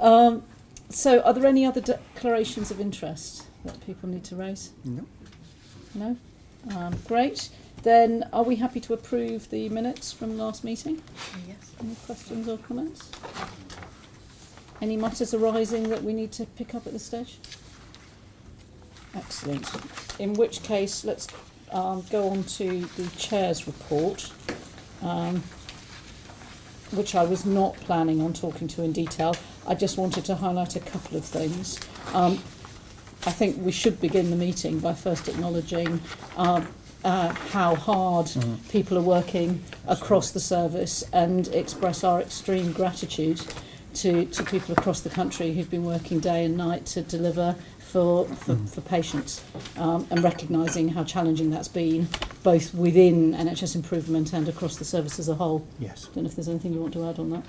So are there any other declarations of interest that people need to raise? No. No? Great. Then are we happy to approve the minutes from last meeting? Yes. Any questions or comments? Any matters arising that we need to pick up at this stage? Excellent. In which case, let's go on to the Chair's report, which I was not planning on talking to in detail. I just wanted to highlight a couple of things. I think we should begin the meeting by first acknowledging how hard people are working across the service and express our extreme gratitude to people across the country who've been working day and night to deliver for patients, and recognising how challenging that's been, both within NHS Improvement and across the service as a whole. Yes. I don't know if there's anything you want to add on that.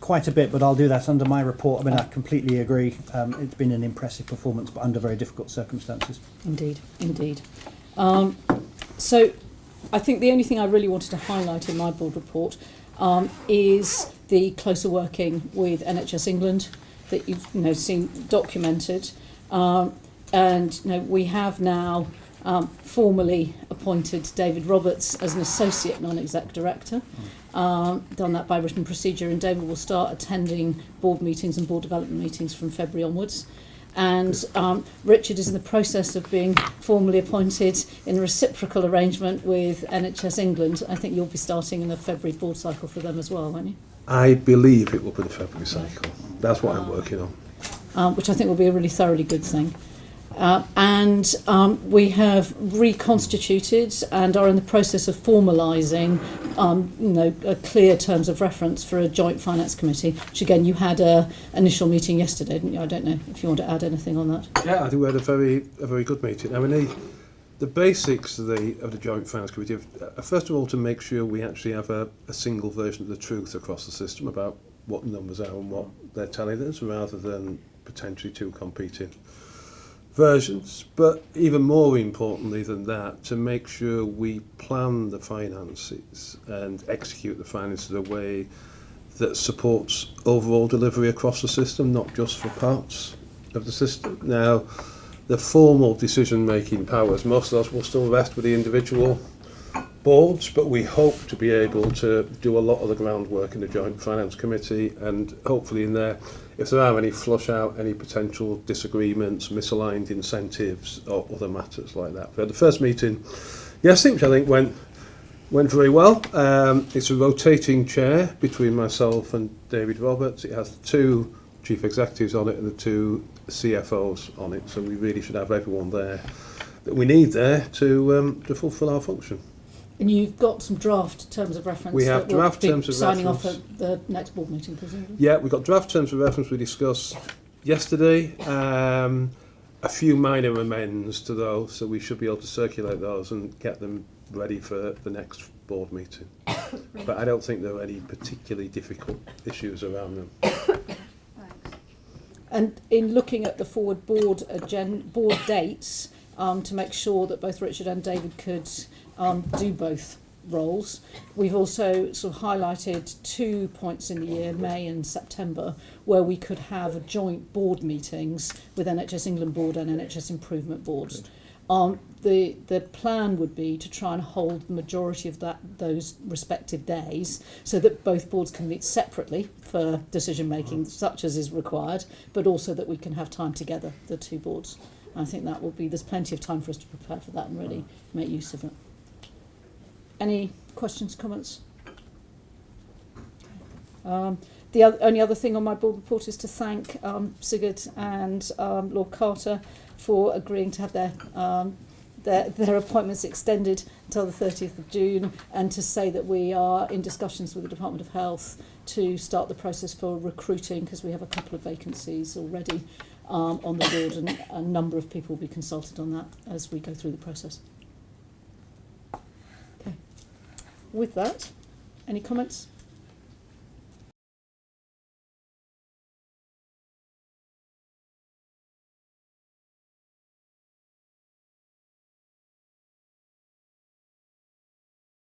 Quite a bit, but I'll do that under my report. I mean, I completely agree. It's been an impressive performance, but under very difficult circumstances. Indeed, indeed. So I think the only thing I really wanted to highlight in my board report is the closer working with NHS England that you've seen documented. And we have now formally appointed David Roberts as an associate non-exec director. Done that by written procedure, and David will start attending board meetings and board development meetings from February onwards. And Richard is in the process of being formally appointed in a reciprocal arrangement with NHS England. I think you'll be starting in the February board cycle for them as well, won't you? I believe it will be the February cycle. That's what I'm working on. Which I think will be a really thoroughly good thing. And we have reconstituted and are in the process of formalising, a clear terms of reference for a joint finance committee. Which again, you had a initial meeting yesterday, didn't you? I don't know if you want to add anything on that. Yeah, I think we had a very good meeting. I mean, the basics of the joint finance committee are, first of all, to make sure we actually have a single version of the truth across the system about what the numbers are and what they're telling us, rather than potentially two competing versions. But even more importantly than that, to make sure we plan the finances and execute the finances in a way that supports overall delivery across the system, not just for parts of the system. Now, the formal decision-making powers, most of those will still rest with the individual boards, but we hope to be able to do a lot of the groundwork in the Joint Finance Committee, and hopefully in there, if there are any, flush out any potential disagreements, misaligned incentives or other matters like that. We had the first meeting yesterday, which I think went very well. It's a rotating chair between myself and David Roberts. It has two chief executives on it and the two CFOs on it, so we really should have everyone there that we need there to fulfil our function. And you've got some draft terms of reference. We have draft terms of signing reference. off at the next board meeting, presumably. Yeah, we've got draft terms of reference we discussed yesterday. A few minor amends to those, so we should be able to circulate those and get them ready for the next board meeting. But I don't think there are any particularly difficult issues around them. And in looking at the forward board dates, to make sure that both Richard and David could do both roles, we've also sort of highlighted 2 points in the year, May and September, where we could have joint board meetings with NHS England Board and NHS Improvement boards. The plan would be to try and hold the majority of those respective days so that both boards can meet separately for decision making, such as is required, but also that we can have time together, the two boards. I think that will be, there's plenty of time for us to prepare for that and really make use of it. Any questions, comments? The only other thing on my board report is to thank Sigurd and Lord Carter for agreeing to have their appointments extended until the 30th of June, and to say that we are in discussions with the Department of Health to start the process for recruiting, because we have a couple of vacancies already on the board, and a number of people will be consulted on that as we go through the process. Okay. With that, any comments?